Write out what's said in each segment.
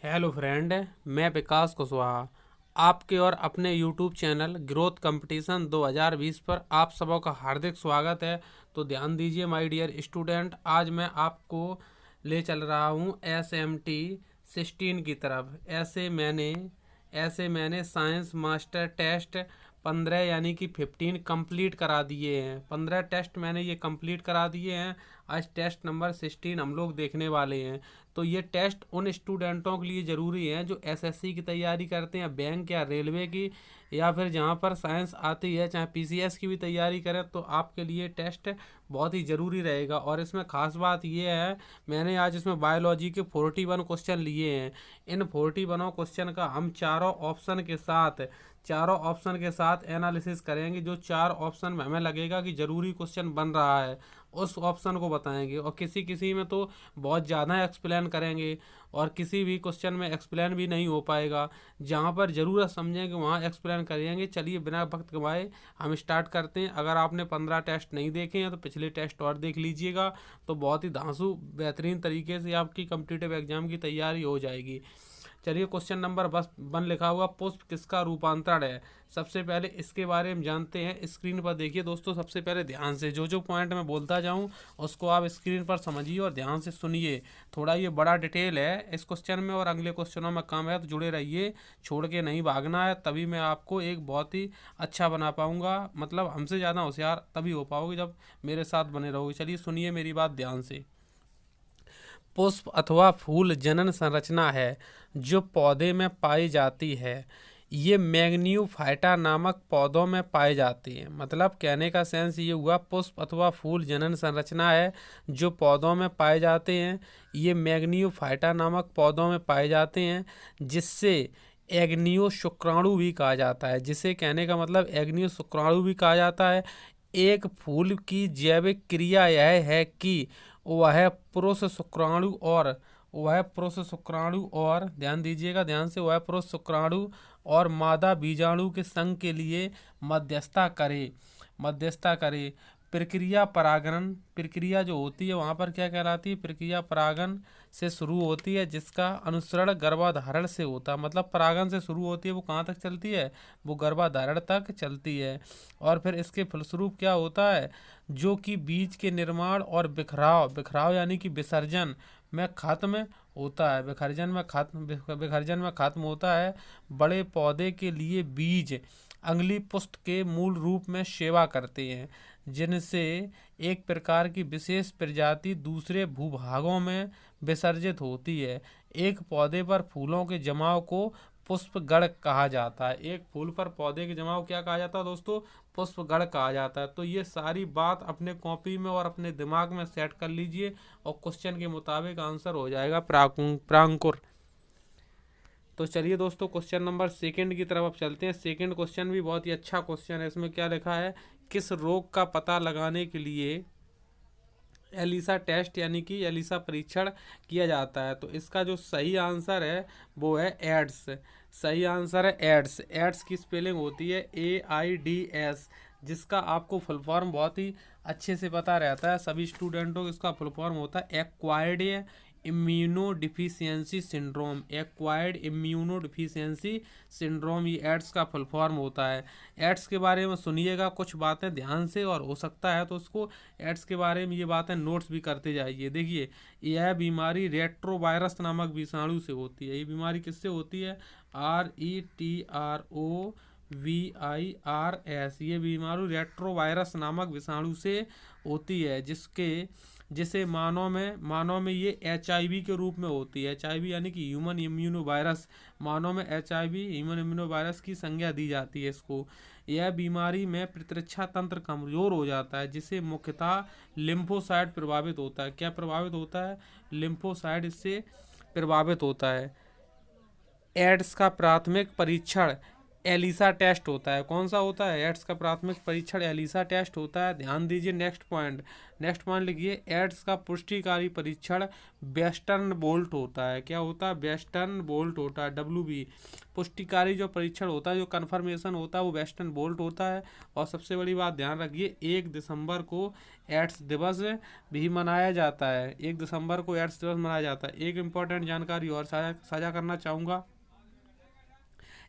Hello friend, मैं विकास कुशवाहा आपके और अपने यूट्यूब चैनल ग्रोथ कंपटीशन 2020 पर आप सबों का हार्दिक स्वागत है। तो ध्यान दीजिए माय डियर स्टूडेंट, आज मैं आपको ले चल रहा हूँ SMT 16 की तरफ। ऐसे मैंने साइंस मास्टर टेस्ट 15 यानी कि 15 कंप्लीट करा दिए हैं। 15 टेस्ट मैंने ये कंप्लीट करा दिए हैं। आज टेस्ट नंबर 16 हम लोग देखने वाले हैं। तो ये टेस्ट उन स्टूडेंटों के लिए ज़रूरी है जो SSC की तैयारी करते हैं, बैंक या रेलवे की, या फिर जहाँ पर साइंस आती है, चाहे PCS की भी तैयारी करें, तो आपके लिए टेस्ट बहुत ही ज़रूरी रहेगा। और इसमें ख़ास बात ये है, मैंने आज इसमें बायोलॉजी के 41 क्वेश्चन लिए हैं। इन 41 क्वेश्चन का हम चारों ऑप्शन के साथ एनालिसिस करेंगे। जो चार ऑप्शन में हमें लगेगा कि ज़रूरी क्वेश्चन बन रहा है, उस ऑप्शन को बताएंगे। और किसी किसी में तो बहुत ज़्यादा एक्सप्लेन करेंगे और किसी भी क्वेश्चन में एक्सप्लेन भी नहीं हो पाएगा। जहाँ पर ज़रूरत समझेंगे वहाँ एक्सप्लेन करेंगे। चलिए बिना वक्त गंवाए हम स्टार्ट करते हैं। अगर आपने 15 टेस्ट नहीं देखे हैं तो पिछले टेस्ट और देख लीजिएगा, तो बहुत ही धांसू बेहतरीन तरीके से आपकी कॉम्पिटिटिव एग्जाम की तैयारी हो जाएगी। चलिए, क्वेश्चन नंबर 1 लिखा हुआ, पुष्प किसका रूपांतरण है। सबसे पहले इसके बारे में जानते हैं। स्क्रीन पर देखिए दोस्तों, सबसे पहले ध्यान से जो जो पॉइंट मैं बोलता जाऊं उसको आप स्क्रीन पर समझिए और ध्यान से सुनिए। थोड़ा ये बड़ा डिटेल है इस क्वेश्चन में और अगले क्वेश्चनों में कम है, तो जुड़े रहिए, छोड़ के नहीं भागना है। तभी मैं आपको एक बहुत ही अच्छा बना पाऊंगा, मतलब हमसे ज़्यादा होशियार तभी हो पाओगे जब मेरे साथ बने रहोगे। चलिए सुनिए मेरी बात ध्यान से। पुष्प अथवा फूल जनन संरचना है जो पौधे में पाई जाती है। ये मैग्नियोफाइटा नामक पौधों में पाई जाती है। मतलब कहने का सेंस ये हुआ, पुष्प अथवा फूल जनन संरचना है जो पौधों में पाए जाते हैं। ये मैग्नियोफाइटा नामक पौधों में पाए जाते हैं, जिससे एग्नियो शुक्राणु भी कहा जाता है। जिसे कहने का मतलब एग्नियो शुक्राणु भी कहा जाता है। एक फूल की जैविक क्रिया यह है कि वह पुरुष शुक्राणु और ध्यान दीजिएगा ध्यान से, वह पुरुष शुक्राणु और मादा बीजाणु के संघ के लिए मध्यस्थता करे। प्रक्रिया जो होती है वहाँ पर क्या कहलाती है, प्रक्रिया परागण से शुरू होती है, जिसका अनुसरण गर्भाधारण से होता है। मतलब परागण से शुरू होती है, वो कहाँ तक चलती है, वो गर्भाधारण तक चलती है। और फिर इसके फलस्वरूप क्या होता है, जो कि बीज के निर्माण और बिखराव यानी कि विसर्जन में खत्म होता है। विसर्जन में खत्म होता है। बड़े पौधे के लिए बीज अंगली पुष्प के मूल रूप में सेवा करते हैं, जिनसे एक प्रकार की विशेष प्रजाति दूसरे भूभागों में विसर्जित होती है। एक पौधे पर फूलों के जमाव को पुष्पगण कहा जाता है। एक फूल पर पौधे के जमाव क्या कहा जाता है दोस्तों, पुष्पगण कहा जाता है। तो ये सारी बात अपने कॉपी में और अपने दिमाग में सेट कर लीजिए और क्वेश्चन के मुताबिक आंसर हो जाएगा प्रांकुर। तो चलिए दोस्तों, क्वेश्चन नंबर 2 की तरफ अब चलते हैं। सेकंड क्वेश्चन भी बहुत ही अच्छा क्वेश्चन है। इसमें क्या लिखा है, किस रोग का पता लगाने के लिए एलिसा टेस्ट यानी कि एलिसा परीक्षण किया जाता है। तो इसका जो सही आंसर है वो है एड्स। सही आंसर है एड्स। एड्स की स्पेलिंग होती है AIDS, जिसका आपको फुल फॉर्म बहुत ही अच्छे से पता रहता है। सभी स्टूडेंटों को इसका फुल फॉर्म होता है acquired immunodeficiency syndrome. Acquired immunodeficiency syndrome, ये एड्स का फुल फॉर्म होता है। एड्स के बारे में सुनिएगा कुछ बातें ध्यान से, और हो सकता है तो उसको एड्स के बारे में ये बातें नोट्स भी करते जाइए। देखिए, यह बीमारी रेट्रोवायरस नामक विषाणु से होती है। ये बीमारी किससे होती है, RETROVIRS। ये बीमारी रेट्रोवायरस नामक विषाणु से होती है, जिसे मानव में ये HIV के रूप में होती है। HIV यानी कि ह्यूमन इम्यूनो वायरस। मानव में HIV ह्यूमन इम्यूनो वायरस की संज्ञा दी जाती है इसको। यह बीमारी में प्रतिरक्षा तंत्र कमजोर हो जाता है, जिसे मुख्यतः लिम्फोसाइट प्रभावित होता है। क्या प्रभावित होता है, लिम्फोसाइट इससे प्रभावित होता है। एड्स का प्राथमिक परीक्षण एलिसा टेस्ट होता है। कौन सा होता है? एड्स का प्राथमिक परीक्षण एलिसा टेस्ट होता है। ध्यान दीजिए, नेक्स्ट पॉइंट लिखिए, एड्स का पुष्टिकारी परीक्षण वेस्टर्न बोल्ट होता है। क्या होता है? वेस्टर्न बोल्ट होता है, WB। पुष्टिकारी जो परीक्षण होता है, जो कन्फर्मेशन होता है, वो वेस्टर्न बोल्ट होता है। और सबसे बड़ी बात ध्यान रखिए, 1 दिसंबर को एड्स दिवस भी मनाया जाता है। 1 दिसंबर को एड्स दिवस मनाया जाता है। एक इम्पॉर्टेंट जानकारी और साझा करना चाहूँगा।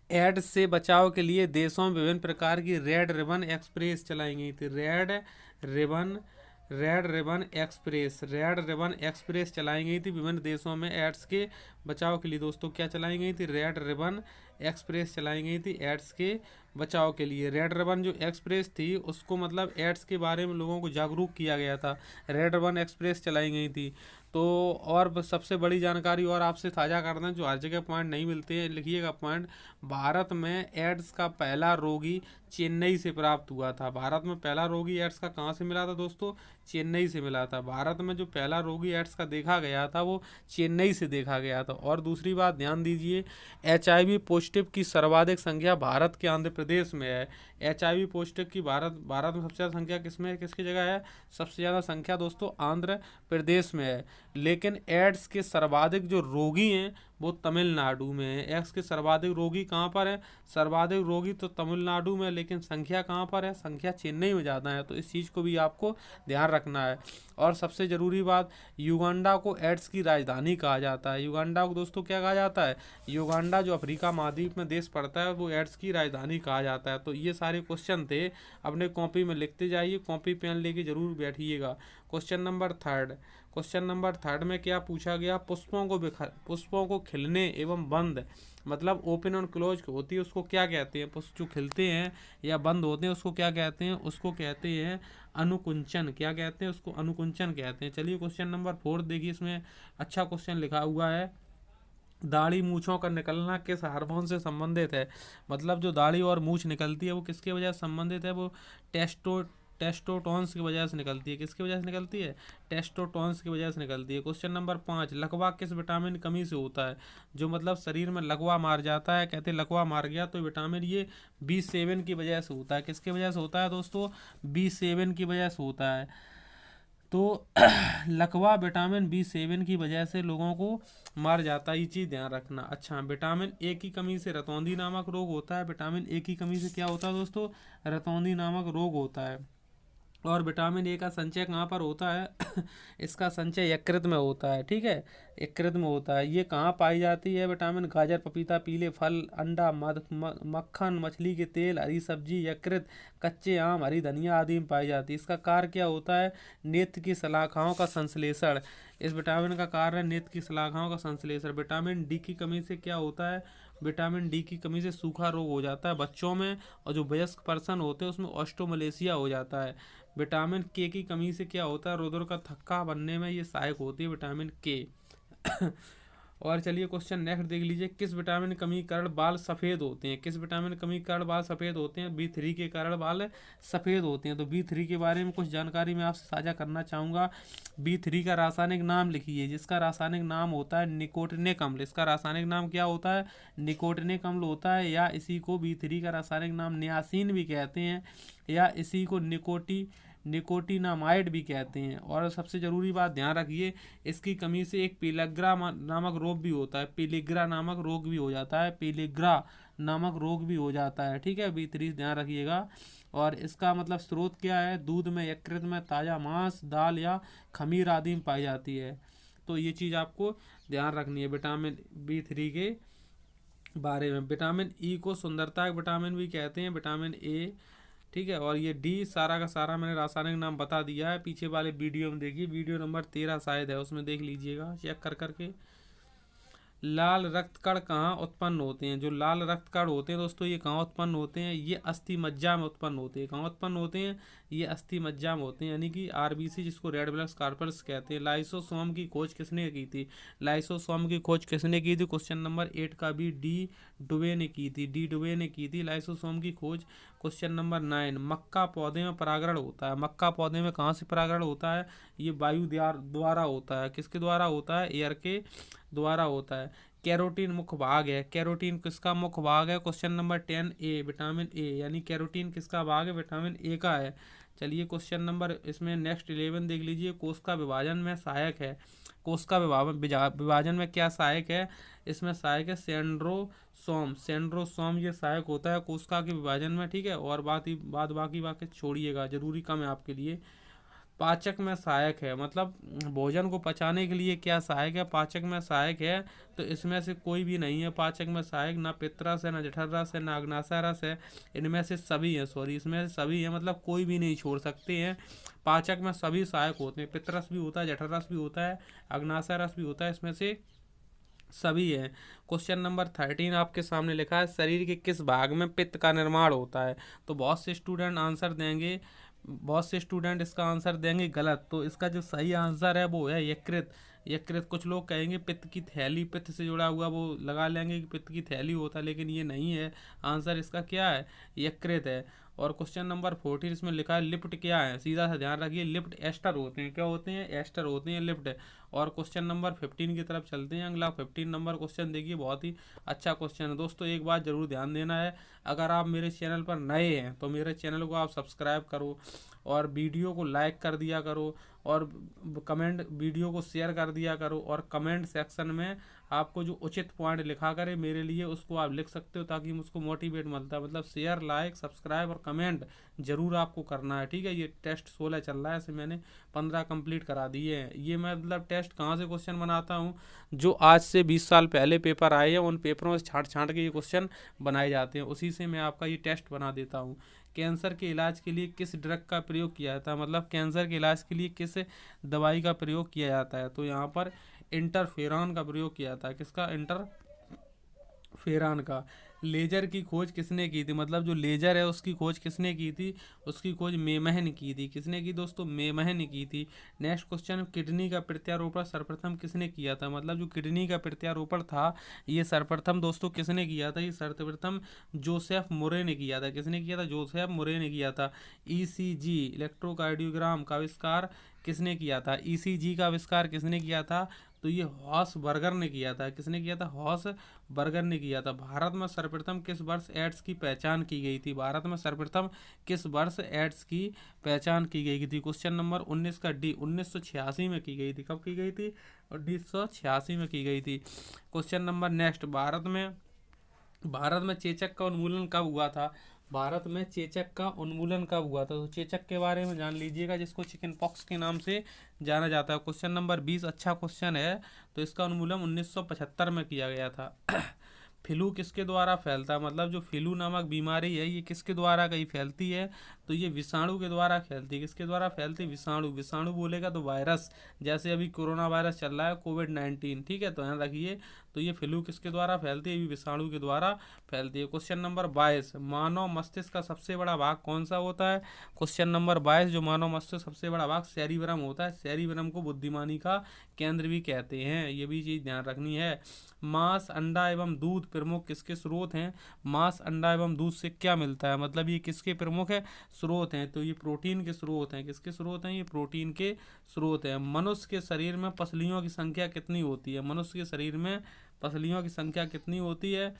एड्स से बचाव के लिए देशों में विभिन्न प्रकार की रेड रिबन एक्सप्रेस चलाई गई थी विभिन्न देशों में एड्स के बचाव के लिए। दोस्तों क्या चलाई गई थी? रेड रिबन एक्सप्रेस चलाई गई थी एड्स के बचाव के लिए। रेड रिबन जो एक्सप्रेस थी, उसको मतलब एड्स के बारे में लोगों को जागरूक किया गया था। रेड रिबन एक्सप्रेस चलाई गई थी। तो और सबसे बड़ी जानकारी और आपसे साझा करना है, जो हर जगह पॉइंट नहीं मिलते हैं, लिखिएगा पॉइंट। भारत में एड्स का पहला रोगी चेन्नई से प्राप्त हुआ था। भारत में पहला रोगी एड्स का कहाँ से मिला था दोस्तों? चेन्नई से मिला था। भारत में जो पहला रोगी एड्स का देखा गया था, वो चेन्नई से देखा गया था। और दूसरी बात ध्यान दीजिए, HIV पॉजिटिव की सर्वाधिक संख्या भारत के आंध्र प्रदेश में है। HIV पॉजिटिव की भारत में सबसे ज़्यादा संख्या किसकी जगह है? सबसे ज़्यादा संख्या दोस्तों आंध्र प्रदेश में है। लेकिन एड्स के सर्वाधिक जो रोगी हैं, वो तमिलनाडु में है। एड्स के सर्वाधिक रोगी कहाँ पर है? सर्वाधिक रोगी तो तमिलनाडु में, लेकिन संख्या कहाँ पर है? संख्या चेन्नई में ज़्यादा है। तो इस चीज़ को भी आपको ध्यान रखना है। और सबसे ज़रूरी बात, युगांडा को एड्स की राजधानी कहा जाता है। युगांडा को दोस्तों क्या कहा जाता है? युगांडा जो अफ्रीका महाद्वीप में देश पड़ता है, वो एड्स की राजधानी कहा जाता है। तो ये सारे क्वेश्चन थे, अपने कॉपी में लिखते जाइए, कॉपी पेन लेके जरूर बैठिएगा। क्वेश्चन नंबर थर्ड में क्या पूछा गया? पुष्पों को खिलने एवं बंद, मतलब ओपन और क्लोज होती है, उसको क्या कहते हैं? पुष्प जो खिलते हैं या बंद होते हैं, उसको क्या कहते हैं? उसको कहते हैं अनुकुंचन। क्या कहते हैं? उसको अनुकुंचन कहते हैं। चलिए क्वेश्चन नंबर 4 देखिए, इसमें अच्छा क्वेश्चन लिखा हुआ है। दाढ़ी मूछों का निकलना किस हार्मोन से संबंधित है? मतलब जो दाढ़ी और मूछ निकलती है, वो किसके वजह से संबंधित है? वो टेस्टोटॉन्स की वजह से निकलती है। किसकी वजह से निकलती है? टेस्टोटॉन्स की वजह से निकलती है। क्वेश्चन नंबर 5, लकवा किस विटामिन कमी से होता है? जो मतलब शरीर में लकवा मार जाता है, कहते हैं लकवा मार गया, तो विटामिन ये B7 की वजह से होता है। किसकी वजह से होता है दोस्तों? B7 की वजह से होता है। तो लकवा विटामिन B7 की वजह से लोगों को मार जाता है, ये चीज़ ध्यान रखना। अच्छा, विटामिन ए की कमी से रतौंधी नामक रोग होता है। विटामिन ए की कमी से क्या होता है दोस्तों? रतौंधी नामक रोग होता है। और विटामिन ए का संचय कहाँ पर होता है? इसका संचय यकृत में होता है। ठीक है, यकृत में होता है। ये कहाँ पाई जाती है विटामिन? गाजर, पपीता, पीले फल, अंडा, मक्खन, मछली के तेल, हरी सब्जी, यकृत, कच्चे आम, हरी धनिया आदि में पाई जाती है। इसका कार्य क्या होता है? नेत्र की शलाखाओं का संश्लेषण। इस विटामिन का कार्य है नेत्र की शलाखाओं का संश्लेषण। विटामिन डी की कमी से क्या होता है? विटामिन डी की कमी से सूखा रोग हो जाता है बच्चों में, और जो वयस्क पर्सन होते हैं उसमें ऑस्टोमलेशिया हो जाता है। विटामिन के की कमी से क्या होता है? रुधिर का थक्का बनने में ये सहायक होती है विटामिन के। और चलिए क्वेश्चन नेक्स्ट देख लीजिए, किस विटामिन की कमी के कारण बाल सफ़ेद होते हैं? किस विटामिन की कमी के कारण बाल सफ़ेद होते हैं? B3 के कारण बाल सफ़ेद होते हैं। तो B3 के बारे में कुछ जानकारी मैं आपसे साझा करना चाहूँगा। B3 का रासायनिक नाम लिखिए, जिसका रासायनिक नाम होता है निकोटिनिक अम्ल। इसका रासायनिक नाम क्या होता है? निकोटिनिक अम्ल होता है, या इसी को B3 का रासायनिक नाम नियासिन भी कहते हैं, या इसी को निकोटिनामाइड भी कहते हैं। और सबसे ज़रूरी बात ध्यान रखिए, इसकी कमी से एक पीलिग्रा नामक रोग भी होता है। पीलिग्रा नामक रोग भी हो जाता है। पीलिग्रा नामक रोग भी हो जाता है। ठीक है, B3 ध्यान रखिएगा। और इसका मतलब स्रोत क्या है? दूध में, यकृत में, ताज़ा मांस, दाल या खमीर आदि में पाई जाती है। तो ये चीज़ आपको ध्यान रखनी है विटामिन B3 के बारे में। विटामिन ई को सुंदरता का विटामिन भी कहते हैं, विटामिन ए। ठीक है, और ये डी सारा का सारा मैंने रासायनिक नाम बता दिया है। पीछे वाले वीडियो में देखिए, वीडियो नंबर 13 शायद है, उसमें देख लीजिएगा चेक कर करके। लाल रक्त कण कहाँ उत्पन्न होते हैं? जो लाल रक्त कण होते हैं दोस्तों, ये कहाँ उत्पन्न होते हैं? ये अस्थि मज्जा में उत्पन्न होते हैं। कहाँ उत्पन्न होते हैं? ये अस्थि मज्जा में होते हैं, यानी कि RBC, जिसको रेड ब्लड कॉर्पस कहते हैं। लाइसोसोम की खोज किसने की थी? लाइसोसोम की खोज किसने की थी? क्वेश्चन नंबर 8 का भी डी डुबे ने की थी। लाइसोसोम की खोज। क्वेश्चन नंबर 9, मक्का पौधे में परागण होता है। मक्का पौधे में कहाँ से परागण होता है? ये वायु द्वारा होता है। किसके द्वारा होता है? एयर के द्वारा होता है। कैरोटीन मुख्य भाग है। कैरोटीन किसका मुख्य भाग है? Question number 10 A, vitamin A, यानी कैरोटीन किसका भाग है? विटामिन ए का है। चलिए क्वेश्चन नंबर इसमें नेक्स्ट 11 देख लीजिए। कोशिका विभाजन में सहायक है। कोशिका विभाजन में क्या सहायक है? इसमें सहायक है सेंट्रोसोम। सेंट्रोसोम ये सहायक होता है कोशिका के विभाजन में, ठीक है। और बाकी बाकी छोड़िएगा, जरूरी कम है आपके लिए। पाचक में सहायक है, मतलब भोजन को पचाने के लिए क्या सहायक है? पाचक में सहायक है। तो इसमें से कोई भी नहीं है पाचक में सहायक, ना पित्तरस है, ना जठररस है, ना अग्नाशय रस है। इनमें से सभी है, सॉरी इसमें से सभी है, मतलब कोई भी नहीं छोड़ सकते हैं। पाचक में सभी सहायक होते हैं, पित्तरस भी होता है, जठररस भी होता है, अग्नाशय रस भी होता है, इसमें से सभी है। क्वेश्चन नंबर 13 आपके सामने लिखा है, शरीर के किस भाग में पित्त का निर्माण होता है? तो बहुत से स्टूडेंट आंसर देंगे, बहुत से स्टूडेंट इसका आंसर देंगे गलत। तो इसका जो सही आंसर है वो है यकृत। यकृत। कुछ लोग कहेंगे पित्त की थैली, पित्त से जुड़ा हुआ, वो लगा लेंगे कि पित्त की थैली होता है, लेकिन ये नहीं है। आंसर इसका क्या है? यकृत है। और क्वेश्चन नंबर 14 इसमें लिखा है लिप्ट क्या है? सीधा सा ध्यान रखिए, लिप्ट एस्टर होते हैं। क्या होते हैं? एस्टर होते हैं, लिप्ट। और क्वेश्चन नंबर 15 की तरफ चलते हैं। अगला 15 नंबर क्वेश्चन देखिए, बहुत ही अच्छा क्वेश्चन है दोस्तों। एक बात जरूर ध्यान देना है, अगर आप मेरे चैनल पर नए हैं तो मेरे चैनल को आप सब्सक्राइब करो और वीडियो को लाइक कर दिया करो और कमेंट, वीडियो को शेयर कर दिया करो। और कमेंट सेक्शन में आपको जो उचित पॉइंट लिखा करे मेरे लिए, उसको आप लिख सकते हो, ताकि मुझको मोटिवेट मिलता है। मतलब शेयर, लाइक, सब्सक्राइब और कमेंट जरूर आपको करना है, ठीक है। ये टेस्ट 16 चल रहा है, इसे मैंने 15 कंप्लीट करा दिए हैं। ये मैं मतलब टेस्ट कहाँ से क्वेश्चन बनाता हूँ? जो आज से 20 साल पहले पेपर आए हैं, उन पेपरों से छांट छांट के ये क्वेश्चन बनाए जाते हैं, उसी से मैं आपका ये टेस्ट बना देता हूँ। कैंसर के इलाज के लिए किस ड्रग का प्रयोग किया जाता है? मतलब कैंसर के इलाज के लिए किस दवाई का प्रयोग किया जाता है? तो यहाँ पर इंटरफेरॉन का प्रयोग किया जाता है। किसका? इंटरफेरॉन का। लेजर की खोज किसने की थी? मतलब जो लेजर है उसकी खोज किसने की थी? उसकी खोज मेमह ने की थी। किसने की दोस्तों? मेमह ने की थी। नेक्स्ट क्वेश्चन, किडनी का प्रत्यारोपण सर्वप्रथम किसने किया था? मतलब जो किडनी का प्रत्यारोपण था, ये सर्वप्रथम दोस्तों किसने किया था? ये सर्वप्रथम जोसेफ मुरे ने किया था। किसने किया था? जोसेफ मुरे ने किया था। ईसीजी, इलेक्ट्रोकार्डियोग्राम का आविष्कार किसने किया था? ईसीजी का आविष्कार किसने किया था? तो ये हॉस बर्गर ने किया था। किसने किया था? हॉस बर्गर ने किया था। भारत में सर्वप्रथम किस वर्ष एड्स की पहचान की गई थी? भारत में सर्वप्रथम किस वर्ष एड्स की पहचान की गई थी? क्वेश्चन नंबर 19 का डी, 1986 में की गई थी। कब की गई थी? 1986 में की गई थी। क्वेश्चन नंबर नेक्स्ट, भारत में चेचक का उन्मूलन कब हुआ था? भारत में चेचक का उन्मूलन कब हुआ था? तो चेचक के बारे में जान लीजिएगा, जिसको चिकन पॉक्स के नाम से जाना जाता है। क्वेश्चन नंबर 20 अच्छा क्वेश्चन है। तो इसका उन्मूलन 1975 में किया गया था। फ्लू किसके द्वारा फैलता है? मतलब जो फ्लू नामक बीमारी है, ये किसके द्वारा कहीं फैलती है? तो ये विषाणु के द्वारा फैलती है। किसके द्वारा फैलती है? विषाणु। विषाणु बोलेगा तो वायरस, जैसे अभी कोरोना वायरस चल रहा है, कोविड-19, ठीक है। तो ध्यान रखिए, तो ये फ्लू किसके द्वारा फैलती है? ये विषाणु के द्वारा फैलती है। क्वेश्चन नंबर 22, मानव मस्तिष्क का सबसे बड़ा भाग कौन सा होता है? क्वेश्चन नंबर 22, जो मानव मस्तिष्क सबसे बड़ा भाग सेरिब्रम होता है। सेरिब्रम को बुद्धिमानी का केंद्र भी कहते हैं, ये भी चीज़ ध्यान रखनी है। मांस, अंडा एवं दूध प्रमुख किसके स्रोत हैं? मांस, अंडा एवं दूध से क्या मिलता है? मतलब ये किसके प्रमुख है स्रोत हैं? तो ये प्रोटीन के स्रोत हैं। किसके स्रोत हैं? ये प्रोटीन के स्रोत हैं। मनुष्य के शरीर में पसलियों की संख्या कितनी होती है? मनुष्य के शरीर में पसलियों की संख्या कितनी होती है?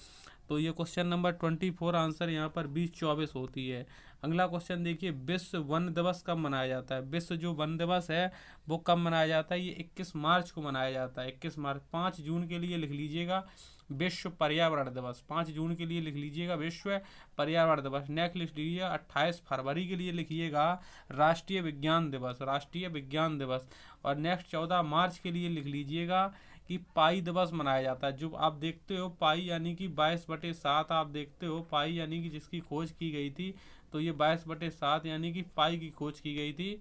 तो ये क्वेश्चन नंबर 24 आंसर यहाँ पर 20-24 होती है। अगला क्वेश्चन देखिए, विश्व वन दिवस कब मनाया जाता है? विश्व जो वन दिवस है वो कब मनाया जाता है? ये 21 मार्च को मनाया जाता है। 21 मार्च। 5 जून के लिए लिख लीजिएगा विश्व पर्यावरण दिवस। 5 जून के लिए लिख लीजिएगा विश्व पर्यावरण दिवस। नेक्स्ट लिख लीजिए 28 फरवरी के लिए लिखिएगा राष्ट्रीय विज्ञान दिवस। राष्ट्रीय विज्ञान दिवस। और नेक्स्ट 14 मार्च के लिए लिख लीजिएगा कि पाई दिवस मनाया जाता है। जो आप देखते हो पाई यानी कि 22/7, आप देखते हो पाई यानी कि जिसकी खोज की गई थी, तो ये 22/7 यानी कि पाई की खोज की गई थी।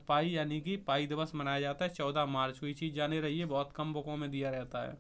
पाई यानी कि पाई दिवस मनाया जाता है 14 मार्च को। ये चीज़ जाने रहिए, बहुत कम बुकों में दिया रहता है।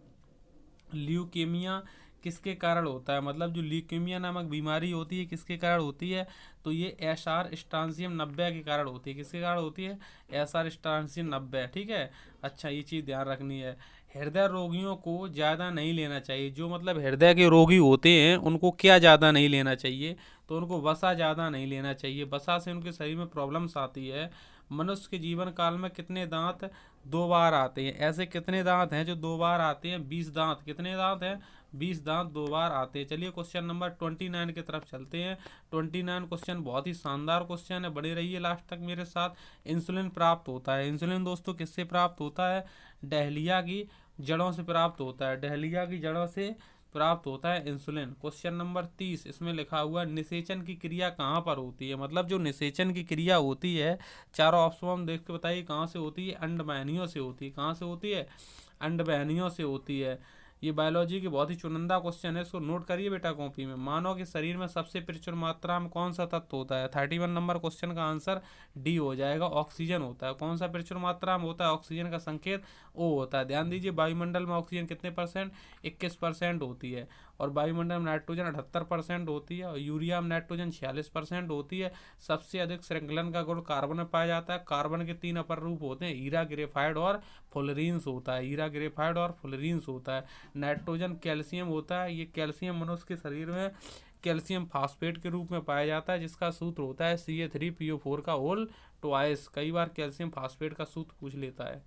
ल्यूकेमिया किसके कारण होता है? मतलब जो ल्यूकेमिया नामक बीमारी होती है किसके कारण होती है? तो ये एसआर स्ट्रांसियम 90 के कारण होती है। किसके कारण होती है? एसआर स्ट्रांसियम 90, ठीक है। अच्छा, ये चीज़ ध्यान रखनी है। हृदय रोगियों को ज़्यादा नहीं लेना चाहिए। जो मतलब हृदय के रोगी होते हैं उनको क्या ज़्यादा नहीं लेना चाहिए? तो उनको वसा ज़्यादा नहीं लेना चाहिए। वसा से उनके शरीर में प्रॉब्लम्स आती है। मनुष्य के जीवन काल में कितने दांत 2 बार आते हैं? ऐसे कितने दांत हैं जो 2 बार आते हैं? 20 दांत। कितने दांत हैं? 20 दांत 2 बार आते हैं। चलिए क्वेश्चन नंबर 29 की तरफ चलते हैं। 29 क्वेश्चन बहुत ही शानदार क्वेश्चन है, बने रहिए लास्ट तक मेरे साथ। इंसुलिन प्राप्त होता है, इंसुलिन दोस्तों किससे प्राप्त होता है? डहलिया की जड़ों से प्राप्त होता है, डहलिया की जड़ों से प्राप्त होता है इंसुलिन। क्वेश्चन नंबर 30, इसमें लिखा हुआ निषेचन की क्रिया कहाँ पर होती है? मतलब जो निषेचन की क्रिया होती है, चारों ऑप्शन हम देख के बताइए कहाँ से होती है? अंडवाहिनियों से होती है। कहाँ से होती है? अंडवाहिनियों से होती है। ये बायोलॉजी की बहुत ही चुनिंदा क्वेश्चन है, इसको नोट करिए बेटा कॉपी में। मानव के शरीर में सबसे प्रचुर मात्रा में कौन सा तत्व होता है? 31 नंबर क्वेश्चन का आंसर डी हो जाएगा, ऑक्सीजन होता है। कौन सा प्रचुर मात्रा में होता है? ऑक्सीजन का संकेत ओ होता है। ध्यान दीजिए, वायुमंडल में ऑक्सीजन कितने परसेंट? 21% होती है। और वायुमंडल में नाइट्रोजन 78% होती है, और यूरिया में नाइट्रोजन 46% होती है। सबसे अधिक श्रृंखलन का गुण कार्बन में पाया जाता है। कार्बन के 3 अपर रूप होते हैं, हीरा, ग्रेफाइट और फुलरेंस होता है। हीरा, ग्रेफाइट और फुलरेंस होता है। नाइट्रोजन कैल्शियम होता है, ये कैल्शियम मनुष्य के शरीर में कैल्शियम फास्फेट के रूप में पाया जाता है, जिसका सूत्र होता है CA3PO4 का होल ट्वाइस। कई बार कैल्शियम फास्फेट का सूत्र पूछ लेता है।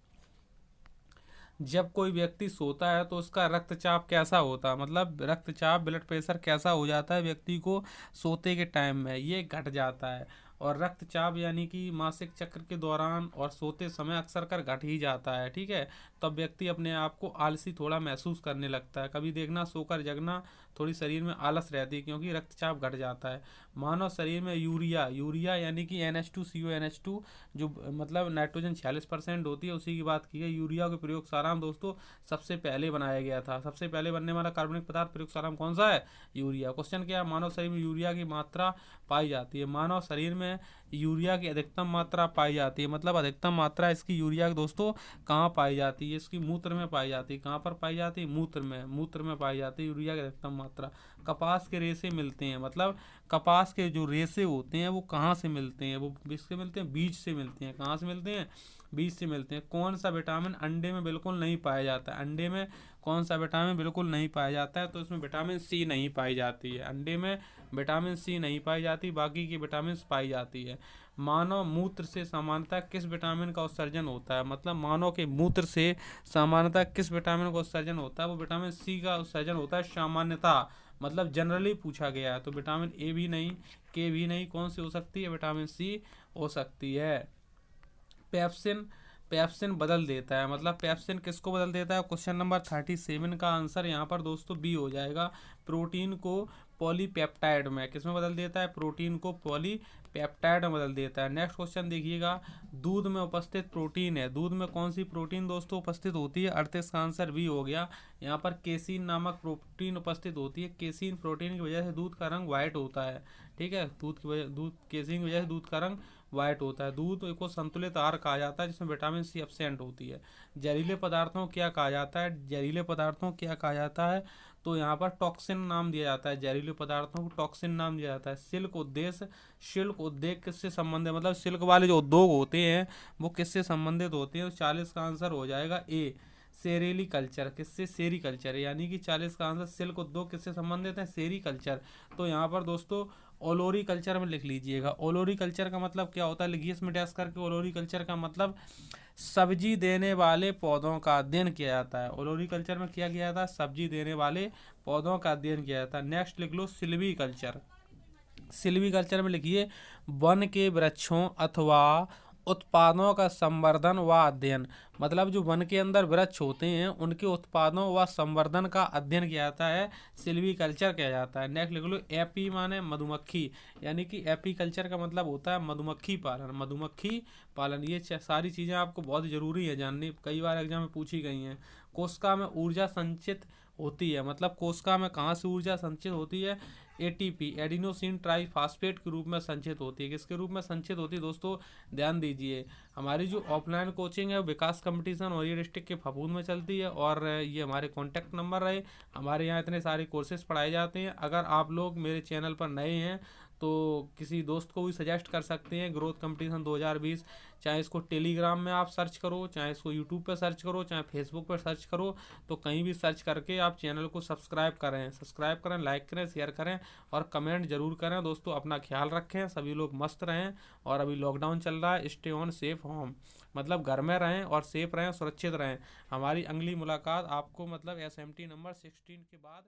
जब कोई व्यक्ति सोता है तो उसका रक्तचाप कैसा होता है? मतलब रक्तचाप, ब्लड प्रेशर कैसा हो जाता है व्यक्ति को सोते के टाइम में? ये घट जाता है। और रक्तचाप यानी कि मासिक चक्र के दौरान और सोते समय अक्सर कर घट ही जाता है, ठीक है। तब व्यक्ति अपने आप को आलसी थोड़ा महसूस करने लगता है। कभी देखना सोकर जगना थोड़ी शरीर में आलस रहती है, क्योंकि रक्तचाप घट जाता है। मानव शरीर में यूरिया, यूरिया यानी कि NH2CO NH2 जो मतलब नाइट्रोजन 46% होती है, उसी की बात की है। यूरिया के प्रयोगशाला में दोस्तों सबसे पहले बनाया गया था। सबसे पहले बनने वाला कार्बनिक पदार्थ प्रयोगशाला में कौन सा है? यूरिया। क्वेश्चन क्या है? मानव शरीर में यूरिया की मात्रा पाई जाती है। मानव शरीर में यूरिया की अधिकतम मात्रा पाई जाती है। मतलब अधिकतम मात्रा इसकी यूरिया की दोस्तों कहाँ पाई जाती है? इसकी मूत्र में पाई जाती है। कहाँ पर पाई जाती है? मूत्र में, मूत्र में पाई जाती है यूरिया की अधिकतम मात्रा। कपास के रेशे मिलते हैं, मतलब कपास के जो रेशे होते हैं वो कहाँ से मिलते हैं? वो किससे मिलते हैं? बीज से मिलते हैं। कहाँ से मिलते हैं? बीज से मिलते हैं। कौन सा विटामिन अंडे में बिल्कुल नहीं पाया जाता है? अंडे में कौन सा विटामिन बिल्कुल नहीं पाया जाता है? तो इसमें विटामिन सी नहीं पाई जाती है। अंडे में विटामिन सी नहीं पाई जाती, बाकी की विटामिन पाई जाती है। मानव मूत्र से सामान्यतः किस विटामिन का उत्सर्जन होता है? मतलब मानव के मूत्र से सामान्यतः किस विटामिन का उत्सर्जन होता है? वो विटामिन सी का उत्सर्जन होता है सामान्यतः, मतलब जनरली पूछा गया है। तो विटामिन ए भी नहीं, के भी नहीं, कौन सी हो सकती है? विटामिन सी हो सकती है। पेप्सिन, पेप्सिन बदल देता है, मतलब पेप्सिन किसको बदल देता है? क्वेश्चन नंबर 37 का आंसर यहाँ पर दोस्तों बी हो जाएगा। प्रोटीन को पॉलीपेप्टाइड में, किसमें बदल देता है? प्रोटीन को पॉलीपेप्टाइड में बदल देता है। नेक्स्ट क्वेश्चन देखिएगा, दूध में उपस्थित प्रोटीन है। दूध में कौन सी प्रोटीन दोस्तों उपस्थित होती है? 38 का आंसर बी हो गया। यहाँ पर केसीन नामक प्रोटीन उपस्थित होती है। केसीन प्रोटीन की वजह से दूध का रंग व्हाइट होता है, ठीक है। केसीन की वजह से दूध का रंग व्हाइट होता है। दूध को संतुलित आहार कहा जाता है, जिसमें विटामिन सी एब्सेंट होती है। जहरीले पदार्थों क्या कहा जाता है? जहरीले पदार्थों क्या कहा जाता है? तो यहाँ पर टॉक्सिन नाम दिया जाता है। जहरीले पदार्थों को टॉक्सिन नाम दिया जाता है। सिल्क उद्देश्य, सिल्क उद्योग किससे संबंधित, मतलब सिल्क वाले जो उद्योग होते हैं वो किससे संबंधित होते हैं? तो 40 का आंसर हो जाएगा ए, सेरेली कल्चर। किससे? सेरी कल्चर, यानी कि 40 का आंसर सिल्क उद्योग किससे संबंधित है? सेरी कल्चर। तो यहाँ पर दोस्तों ओलोरी कल्चर में लिख लीजिएगा। ओलोरी कल्चर का मतलब क्या होता है? लिखिए इसमें डैश करके। ओलोरी कल्चर का मतलब सब्जी देने वाले पौधों का अध्ययन किया जाता है। ओलोरी कल्चर में क्या किया जाता है? सब्जी देने वाले पौधों का अध्ययन किया जाता है। नेक्स्ट लिख लो सिल्वी कल्चर। सिल्वी कल्चर में लिखिए वन के वृक्षों अथवा उत्पादों का संवर्धन व अध्ययन, मतलब जो वन के अंदर वृक्ष होते हैं उनके उत्पादों व संवर्धन का अध्ययन किया जाता है, सिल्वी कल्चर किया जाता है। नेक्स्ट लिख लो एपी माने मधुमक्खी, यानी कि एपी कल्चर का मतलब होता है मधुमक्खी पालन। मधुमक्खी पालन, ये सारी चीज़ें आपको बहुत ज़रूरी है जाननी, कई बार एग्जाम में पूछी गई हैं। कोशिका में ऊर्जा संचित होती है, मतलब कोशिका में कहाँ से ऊर्जा संचित होती है? एटीपी, एडिनोसिन ट्राइफॉस्फेट के रूप में संचित होती है। किसके रूप में संचित होती है दोस्तों? ध्यान दीजिए, हमारी जो ऑफलाइन कोचिंग है विकास कंपटीशन और ये डिस्ट्रिक्ट के फफूंद में चलती है, और ये हमारे कॉन्टैक्ट नंबर रहे। हमारे यहाँ इतने सारे कोर्सेज पढ़ाए जाते हैं। अगर आप लोग मेरे चैनल पर नए हैं तो किसी दोस्त को भी सजेस्ट कर सकते हैं ग्रोथ कंपटीशन 2020। चाहे इसको टेलीग्राम में आप सर्च करो, चाहे इसको यूट्यूब पर सर्च करो, चाहे फेसबुक पर सर्च करो, तो कहीं भी सर्च करके आप चैनल को सब्सक्राइब करें, लाइक करें, शेयर करें और कमेंट जरूर करें। दोस्तों अपना ख्याल रखें, सभी लोग मस्त रहें। और अभी लॉकडाउन चल रहा है, स्टे ऑन सेफ होम, मतलब घर में रहें और सेफ रहें, सुरक्षित रहें। हमारी अगली मुलाकात आपको मतलब SMT नंबर 16 के बाद